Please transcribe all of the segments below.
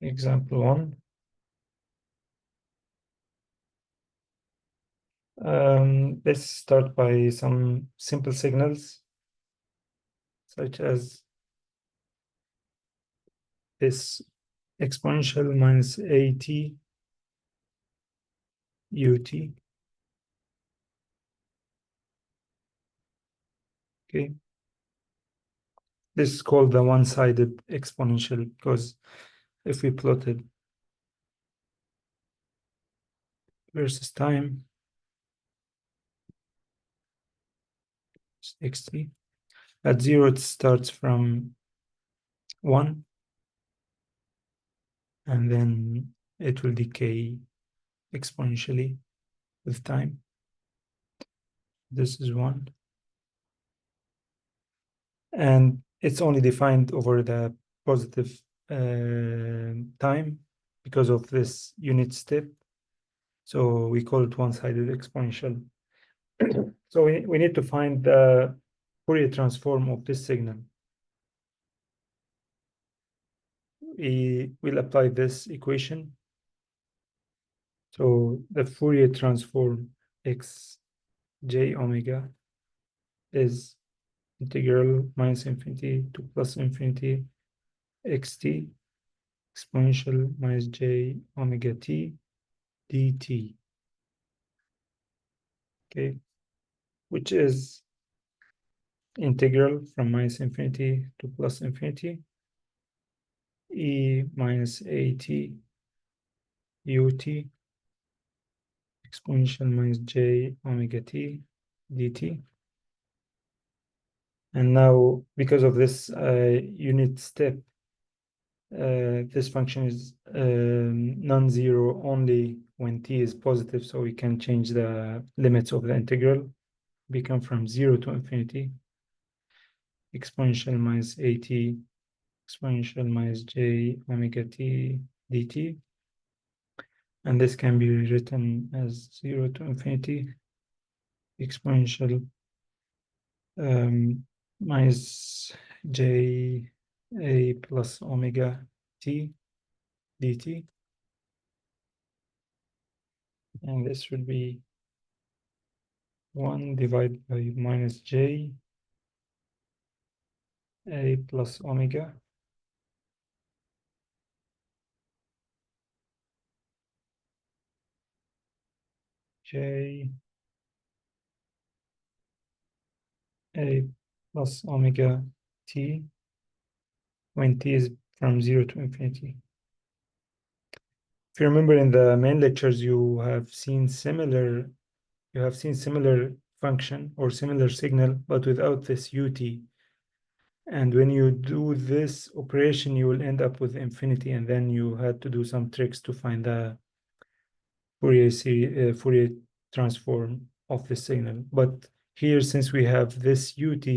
Example 1. Let's start by some simple signals, such as this exponential minus AT UT. Okay. This is called the one-sided exponential because if we plotted versus time, xt, at 0 it starts from 1, and then it will decay exponentially with time. This is 1. And it's only defined over the positive time because of this unit step. So we call it one-sided exponential. So we need to find the Fourier transform of this signal. We will apply this equation. So the Fourier transform x j omega is integral minus infinity to plus infinity xt exponential minus j omega t dt. Okay, which is integral from minus infinity to plus infinity e minus at ut exponential minus j omega t dt. And now, because of this unit step, this function is non-zero only when t is positive, so we can change the limits of the integral, become from 0 to infinity, exponential minus at exponential minus j omega t dt. And this can be written as 0 to infinity exponential minus j a plus omega t dt. And this would be 1 divided by minus j a plus omega j a plus omega t when t is from 0 to infinity. If you remember in the main lectures, you have seen similar function or similar signal, but without this ut. And when you do this operation, you will end up with infinity, and then you had to do some tricks to find the Fourier transform of the signal. But here, since we have this ut,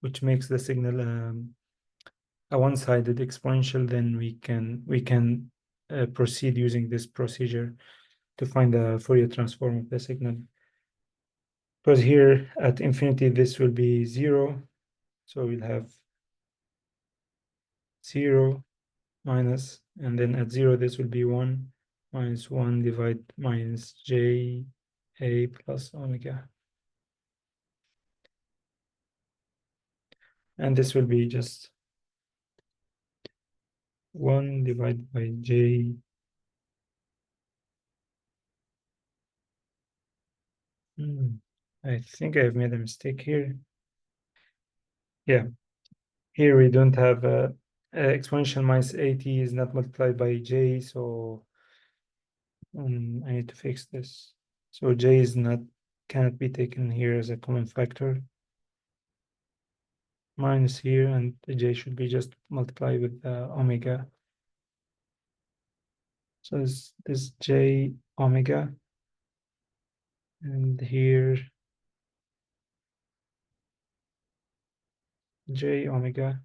which makes the signal a one-sided exponential, then we can proceed using this procedure to find the Fourier transform of the signal. Because here at infinity, this will be 0. So we'll have 0 minus, and then at 0, this will be 1 minus 1 divided minus j a plus omega. And this will be just 1 divided by j. I think I've made a mistake here. Yeah, here we don't have exponential minus at is not multiplied by j, so I need to fix this. So j is cannot be taken here as a common factor. Minus here, and the j should be just multiplied with omega. So this j omega, and here j omega.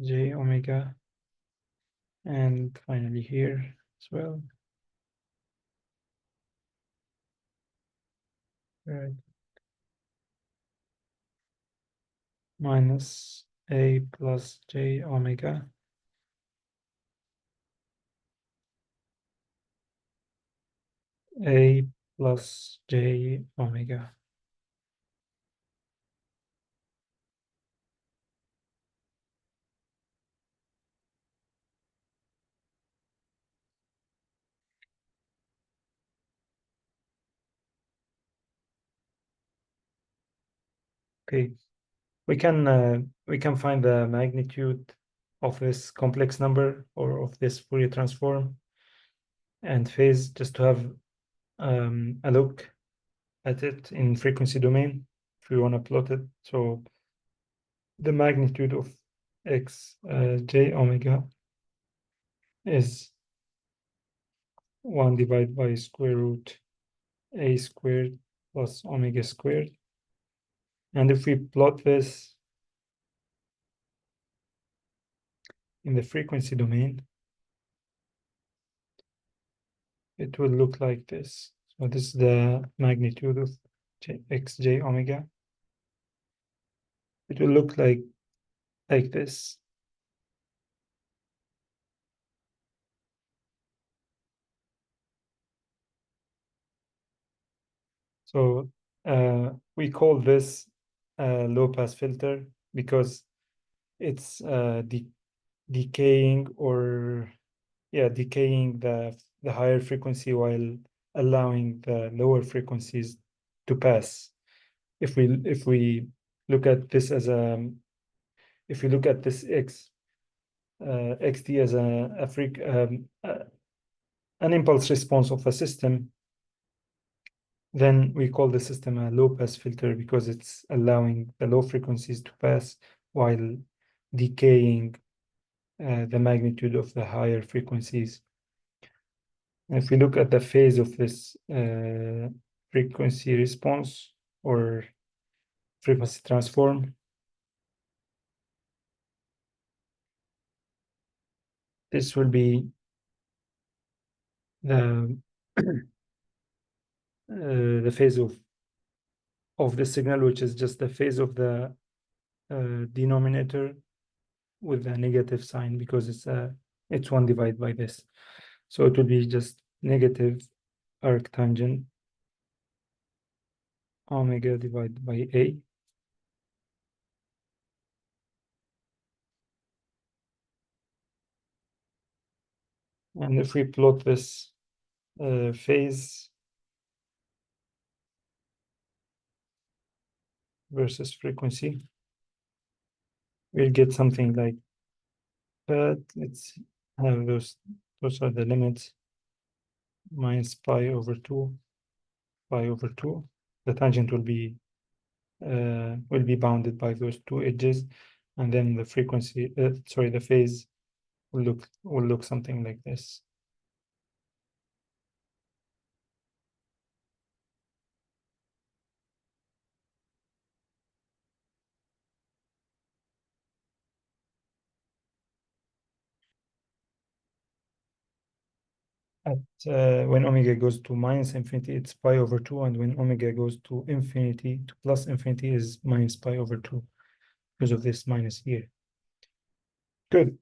J omega, and finally here as well. Right. Minus a plus j omega a plus j omega. Okay, we can find the magnitude of this complex number or of this Fourier transform and phase just to have a look at it in frequency domain if we want to plot it. So the magnitude of x j omega is 1 divided by square root a squared plus omega squared. And if we plot this in the frequency domain, it will look like this. So this is the magnitude of xj omega. It will look like this. So we call this a low pass filter because it's decaying or decaying the higher frequency while allowing the lower frequencies to pass. If we look at this as if we look at this xt as an impulse response of a system, then we call the system a low pass filter because it's allowing the low frequencies to pass while decaying the magnitude of the higher frequencies. If we look at the phase of this frequency response or frequency transform, this will be the the phase of the signal, which is just the phase of the denominator with a negative sign because it's 1 divided by this. So it will be just negative arctangent omega divided by a. And if we plot this phase versus frequency, we'll get something like that. Let's have those are the limits. Minus pi over 2, pi over 2. The tangent will be bounded by those two edges, and then the frequency, the phase will look something like this. At when omega goes to minus infinity, it's pi over 2, and when omega goes to infinity, to plus infinity, is minus pi over 2 because of this minus here. Good.